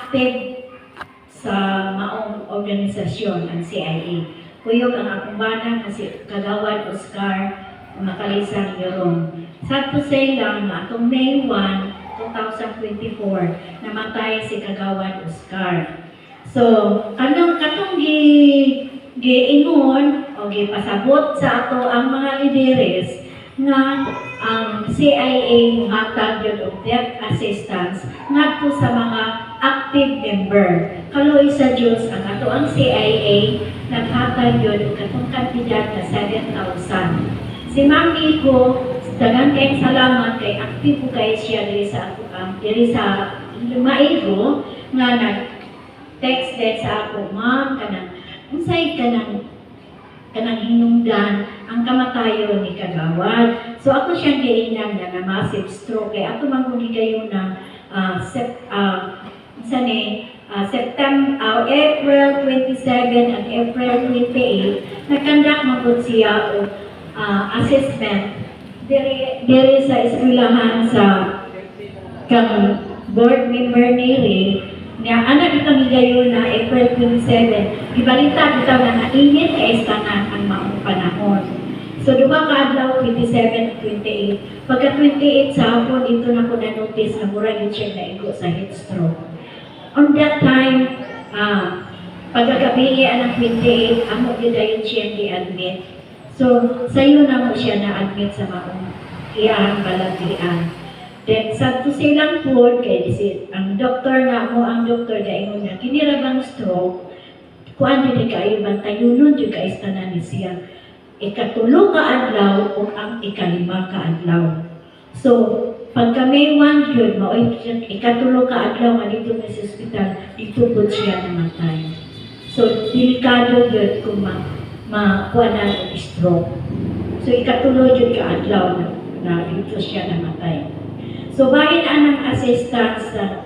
active sa maong organisasyon ang CIA. Kuyog ang akong bana kasi Kagawad Oscar Makalisang Yorong. Sakto sa ilang na atong May 1, 2024, namatay si Kagawad Oscar. So, katong giingon o gipasabot sa ato ang mga lideres nga ang CIA muhatag yun of death assistance ngadto sa mga active member. Kaloy sa Diyos ang ato ang CIA naghatag yun katong kantidad na 7,000. Si Ma'am Nico, daghang kayong salamat kay active po kayo siya diri sa maigo nga nag-text din sa ako, Ma'am, kanang unsay kanang hinungdan ang kamatayon ni Kagawad. So ako siyang giinan na massive stroke kay ato mangguni kayo na April 27 and April 28 nagkandak magud siya og assessment diri sa eskwelahan sa kang board member ni nga anak itong higayon na April 27, ibalita bitaw na nainit kay istanan ang maong panahon. So duha ka adlaw 27 28. Pagka 28 sa hapon dito na ko na notice na mura gyud siya naigo sa heat stroke. On that time, pagkagabi ang 28, amo gyud dayon siya gi-admit. So sayo na mo siya na-admit sa maong iyang balagdian. Then, sakto silang po, kay ang doktor nga mo, ang doktor gayon na, kinirabang stroke, kuan din kayo, bantayunon yung kaistanan ni siya. Ikatulo ka adlaw o ang ikalima ka adlaw. So, pagka May 1 yun, ikatulo ka adlaw nga dito na sa hospital, dito po siya namatay. So, delikado yun kung makuanan ng stroke. So, ikatulo yun ka adlaw na dito siya namatay. So, bahin ang assistance sa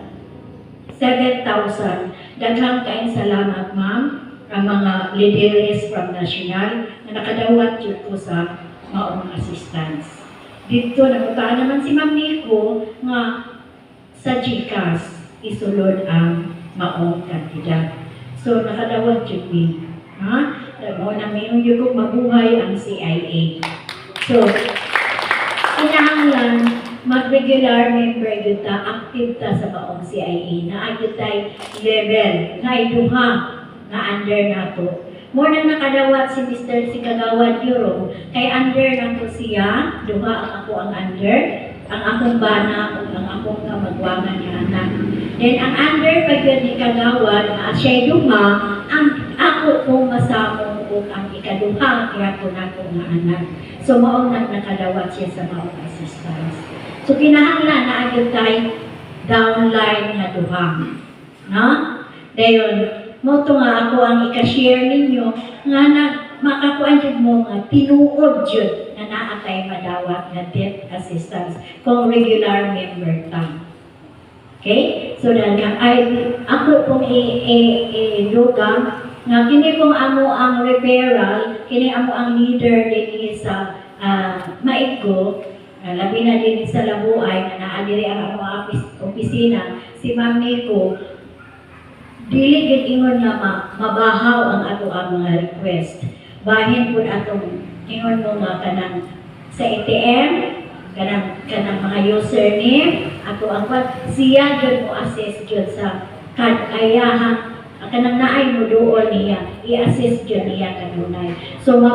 7,000. Daghang kayong salamat, ma'am, ang mga leaders from national na nakadawat yun po sa maong assistance. Dito, nakutaan naman si Ma'am Nico nga sa GCAS isulod ang maong kandidat. So, nakadawat yun din. Mo na mayroon yun kung mabuhay ang CIA. So, kinahanglan mag-regular member yun ta, active ta sa maong CIA, na ayun tayo level, na iduha, na under na to. More na nakadawat si Mr. si Kagawad Yorong, kay under na to siya, duha ang ako ang under, ang akong bana, o ang akong kamagwangan niya anak. Then ang under pag yun ni Kagawad, na siya'y duha, ang ako kong masamo o ang ikaduha, kaya ko na kong anak. So maong nakadawat siya sa maong assistance. So, kinahanglan na agad tayo downline na duha. No? Dayon, mo ito nga ako ang ikashare ninyo nga na makakuan dyan mo nga tinuod dyan na naatay madawat na death assistance kung regular member ta. Okay? So, ako pong i-duga nga kini kong amo ang referral, kini amo ang leader din sa Maigo, labi na din sa Labuay na naadiri ang mga opisina, si Ma'am Nico, dili gid ingon nga mabahaw ang ato ang mga request. Bahin pud atong ingon mo nga kanang sa ATM, kanang mga username, ato ang siya jud mo assess jud sa ayaha kanang naay mo doon niya, i-assess jud niya kanunay. So